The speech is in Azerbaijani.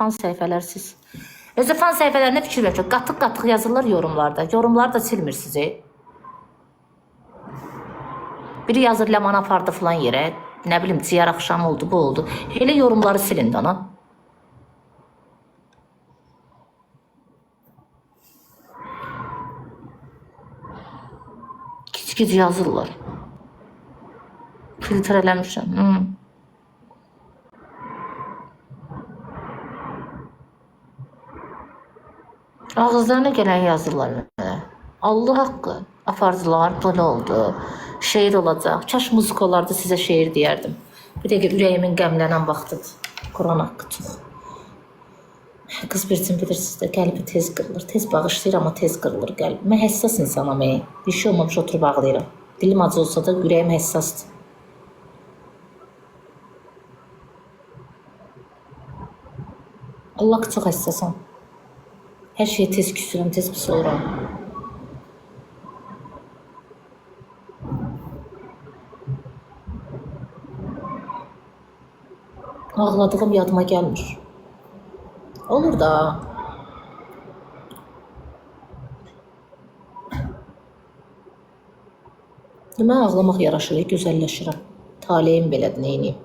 Fan səhifələr siz. Özü fan səhifələrinə fikir verin. Qatıq-qatıq yazırlar yorumlarda. Yorumları da silmir sizi. Biri yazır Ləman apardı filan yerə. Nə bilim, ciyar axşam oldu, bu oldu. Elə yorumları silin dana. Gic yazırlar. Filtr eləmişəm. Ağızlarına gələn yazırlar. Allah haqqı. Apardılar, böyle oldu. Şeir olacaq. Kaş müzik olardı, sizə şeir deyərdim. Bir dəqiqə ürəyimin qəmlənən vaxtıdır. Quran haqqı çox. Qız bircin bilirsiniz də, qəlbi tez qırılır. Tez bağışlayır, amma tez qırılır qəlbi. Mən həssas insanam. Bir şey olmamış oturub ağlayıram. Dilim acı olsa da ürəyim həssasdır. Allah çox həssasam. Hər şeyə tez küsürəm, tez pis oluram. Ağladığım yadıma gəlmir. Olur da. Mən ağlamaq yaraşır, gözəlləşirəm. Taleyim belədir, neyiniyim.